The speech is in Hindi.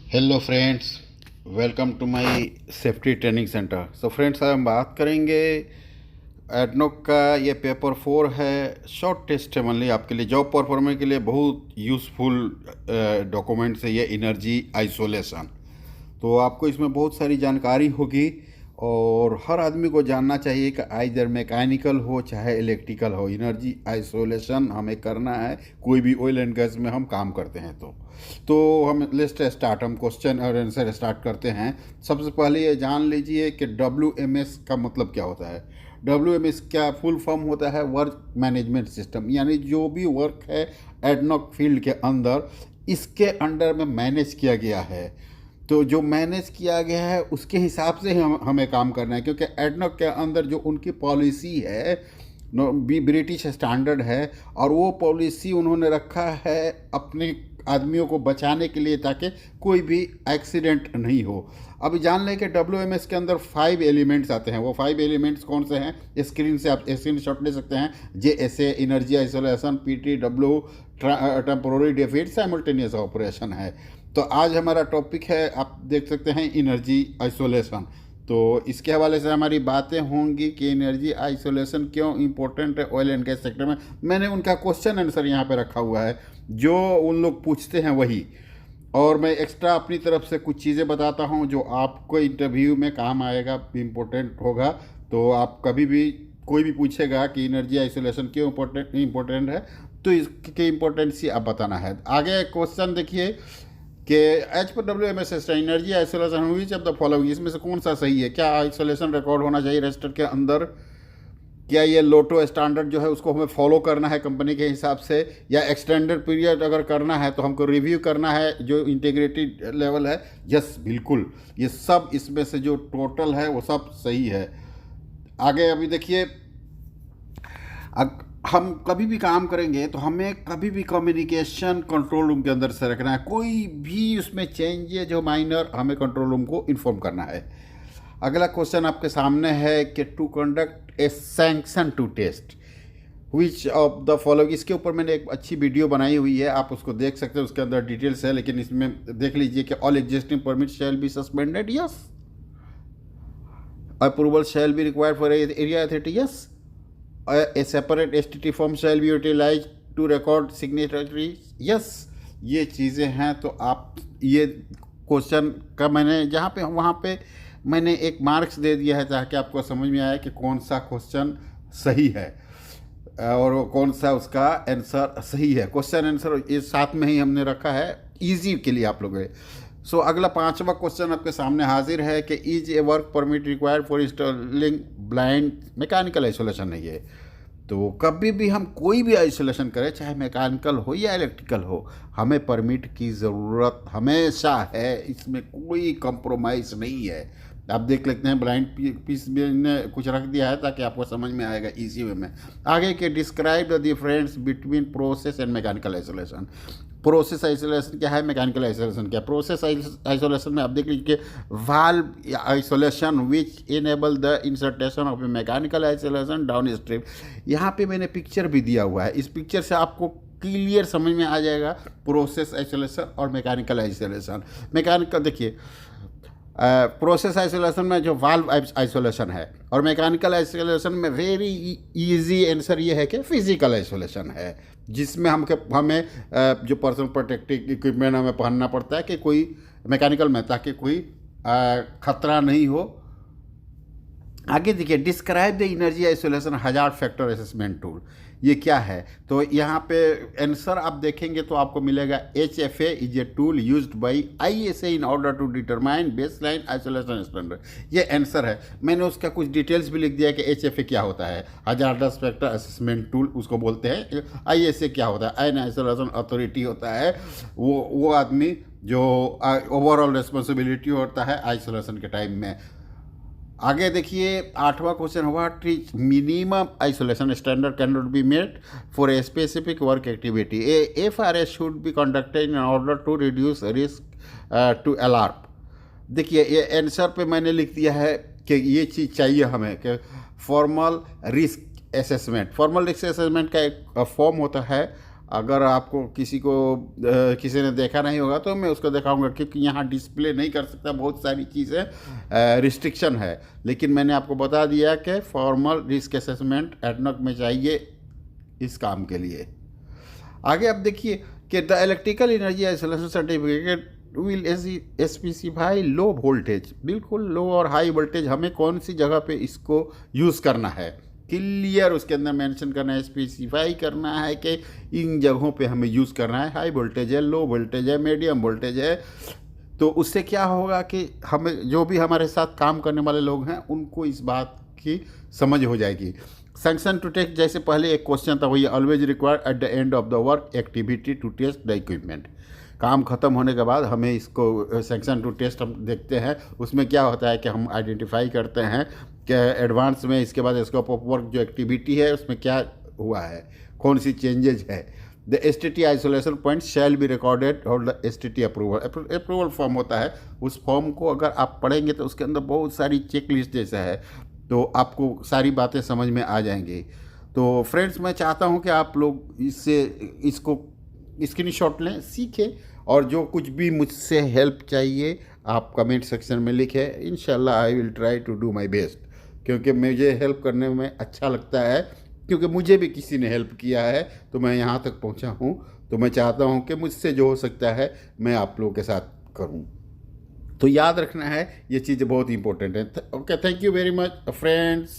Hello friends, welcome to my safety training center. So friends, आज हम बात करेंगे एडनॉक का। ये पेपर 4 है, शॉर्ट टेस्ट है। मान ली आपके लिए जॉब परफॉर्मेंस के लिए बहुत यूज़फुल डॉक्यूमेंट्स है ये एनर्जी आइसोलेशन। तो आपको इसमें बहुत सारी जानकारी होगी और हर आदमी को जानना चाहिए कि आइदर मैकेनिकल हो चाहे इलेक्ट्रिकल हो, एनर्जी आइसोलेशन हमें करना है। कोई भी ऑयल एंड गैस में हम काम करते हैं तो हम लेट्स स्टार्ट, हम क्वेश्चन और आंसर स्टार्ट करते हैं। सबसे पहले ये जान लीजिए कि WMS का मतलब क्या होता है। WMS क्या फुल फॉर्म होता है? Work management system. यानी जो भी वर्क है एडनॉक फील्ड के अंदर, इसके अंडर में मैनेज किया गया है। तो जो मैनेज किया गया है उसके हिसाब से ही हमें काम करना है, क्योंकि एडनॉक के अंदर जो उनकी पॉलिसी है भी ब्रिटिश स्टैंडर्ड है, और वो पॉलिसी उन्होंने रखा है अपने आदमियों को बचाने के लिए ताकि कोई भी एक्सीडेंट नहीं हो। अभी जान लें कि WMS के अंदर 5 एलिमेंट्स आते हैं। वो 5 एलिमेंट्स कौन से हैं? स्क्रीन से आप स्क्रीन शॉट ले सकते हैं। JSA energy isolation, PTW temporary डेफिट, simultaneous operation है। तो आज हमारा टॉपिक है, आप देख सकते हैं, एनर्जी आइसोलेशन। तो इसके हवाले से हमारी बातें होंगी कि एनर्जी आइसोलेशन क्यों इम्पोर्टेंट है ऑयल एंड गैस सेक्टर में। मैंने उनका क्वेश्चन आंसर यहाँ पे रखा हुआ है, जो उन लोग पूछते हैं वही, और मैं एक्स्ट्रा अपनी तरफ से कुछ चीज़ें बताता हूँ जो आपको इंटरव्यू में काम आएगा, इम्पोर्टेंट होगा। तो आप कभी भी कोई भी पूछेगा कि एनर्जी आइसोलेशन क्यों इम्पोर्टेंट है, तो इसकी इम्पोर्टेंसी आप बताना है। आगे क्वेश्चन देखिए कि as per WMS energy isolation which of the following, इसमें से कौन सा सही है? क्या आइसोलेशन रिकॉर्ड होना चाहिए रजिस्टर के अंदर? क्या ये लोटो स्टैंडर्ड जो है उसको हमें फॉलो करना है कंपनी के हिसाब से, या एक्सटेंडेड पीरियड अगर करना है तो हमको रिव्यू करना है जो इंटीग्रिटी लेवल है? यस, बिल्कुल, ये सब इसमें से जो टोटल है वो सब सही है। आगे अभी देखिए, हम कभी भी काम करेंगे तो हमें कभी भी कम्युनिकेशन कंट्रोल रूम के अंदर से रखना है। कोई भी उसमें चेंज है जो माइनर, हमें कंट्रोल रूम को इन्फॉर्म करना है। अगला क्वेश्चन आपके सामने है कि to conduct a sanction to test which of the following. इसके ऊपर मैंने एक अच्छी वीडियो बनाई हुई है, आप उसको देख सकते हैं, उसके अंदर डिटेल्स है। लेकिन इसमें देख लीजिए कि all existing permit shall be suspended, yes. Approval shall be required for area authority, yes. A separate STT form shall be utilized to record signatories, yes। ये चीज़ें हैं। तो आप ये क्वेश्चन का मैंने जहाँ पे वहाँ पे मैंने एक मार्क्स दे दिया है ताकि आपको समझ में आए कि कौन सा क्वेश्चन सही है और कौन सा उसका आंसर सही है। क्वेश्चन आंसर ये साथ में ही हमने रखा है इजी के लिए आप लोगों के। सो अगला 5वां क्वेश्चन आपके सामने हाजिर है कि is a work permit required for installing blind mechanical isolation है ये। तो कभी भी हम कोई भी आइसोलेशन करें, चाहे मैकेनिकल हो या इलेक्ट्रिकल हो, हमें परमिट की ज़रूरत हमेशा है। इसमें कोई कंप्रोमाइज़ नहीं है। आप देख लेते हैं, ब्लाइंड पीस ने कुछ रख दिया है ताकि आपको समझ में आएगा इजी वे में। आगे के describe the difference between process and mechanical isolation. Process isolation क्या है, मैकेनिकल आइसोलेशन क्या है? प्रोसेस आइसोलेशन में आप देख लीजिए, valve isolation which enable the insertion of a mechanical isolation downstream. यहाँ पे मैंने पिक्चर भी दिया हुआ है, इस पिक्चर से आपको क्लियर समझ में आ जाएगा प्रोसेस आइसोलेशन और मैकेनिकल आइसोलेशन। मैकेनिकल देखिए, प्रोसेस आइसोलेशन में जो वाल्व आइसोलेशन है, और मैकेनिकल आइसोलेशन में वेरी इजी आंसर ये है कि फिजिकल आइसोलेशन है, जिसमें हमें जो पर्सनल प्रोटेक्टिव इक्विपमेंट हमें पहनना पड़ता है कि कोई मैकेनिकल में, ताकि कोई खतरा नहीं हो। आगे देखिए, describe the energy isolation hazard factor assessment tool. ये क्या है? तो यहाँ पे आंसर आप देखेंगे तो आपको मिलेगा HFA is a tool used by ISA in order to determine baseline isolation standard. ये आंसर है। मैंने उसका कुछ डिटेल्स भी लिख दिया कि HFA क्या होता है, हजार्डस फैक्टर असेसमेंट टूल उसको बोलते हैं। ISA क्या होता है? आयन आइसोलेशन अथॉरिटी होता है। वो आदमी जो ओवरऑल रिस्पॉन्सिबिलिटी होता है आइसोलेशन के टाइम में। आगे देखिए, 8वां question, what is minimum isolation standard can not be met for a specific work activity. A FRS should be conducted in order to reduce risk to alarm. देखिए, ये आंसर पे मैंने लिख दिया है कि ये चीज़ चाहिए हमें कि formal risk assessment. Formal risk assessment का एक फॉर्म होता है अगर आपको किसी ने देखा नहीं होगा तो मैं उसको दिखाऊंगा, क्योंकि यहाँ डिस्प्ले नहीं कर सकता, बहुत सारी चीज़ें रिस्ट्रिक्शन है। लेकिन मैंने आपको बता दिया कि फॉर्मल रिस्क असेसमेंट एडनॉक में चाहिए इस काम के लिए। आगे आप देखिए कि the electrical energy isolation certificate will specify low voltage, बिल्कुल लो और हाई वोल्टेज हमें कौन सी जगह पे इसको यूज़ करना है, क्लियर उसके अंदर मेंशन करना है, स्पेसिफाई करना है कि इन जगहों पे हमें यूज़ करना है। हाई वोल्टेज है, लो वोल्टेज है, मीडियम वोल्टेज है। तो उससे क्या होगा कि हमें जो भी हमारे साथ काम करने वाले लोग हैं उनको इस बात की समझ हो जाएगी। सैंक्शन टू टेस्ट, जैसे पहले एक क्वेश्चन था, वही always required at the end of the work activity to test the equipment. काम ख़त्म होने के बाद हमें इसको सैंक्शन टू टेस्ट हम देखते हैं। उसमें क्या होता है कि हम आइडेंटिफाई करते हैं कि एडवांस में इसके बाद स्कोप ऑफ वर्क जो एक्टिविटी है उसमें क्या हुआ है, कौन सी चेंजेज है। The STT isolation point shall be recorded और द STT अप्रूवल फॉर्म होता है। उस फॉर्म को अगर आप पढ़ेंगे तो उसके अंदर बहुत सारी चेक लिस्ट जैसा है, तो आपको सारी बातें समझ में आ जाएंगी। तो फ्रेंड्स, मैं चाहता हूं कि आप लोग इसको स्क्रीनशॉट लें, सीखें, और जो कुछ भी मुझसे हेल्प चाहिए आप कमेंट सेक्शन में लिखें। इंशाल्लाह I will try to do my best, क्योंकि मुझे हेल्प करने में अच्छा लगता है, क्योंकि मुझे भी किसी ने हेल्प किया है तो मैं यहाँ तक पहुँचा हूँ। तो मैं चाहता हूँ कि मुझसे जो हो सकता है मैं आप लोगों के साथ करूँ। तो याद रखना है, ये चीज़ें बहुत इंपॉर्टेंट है। Okay, thank you very much friends.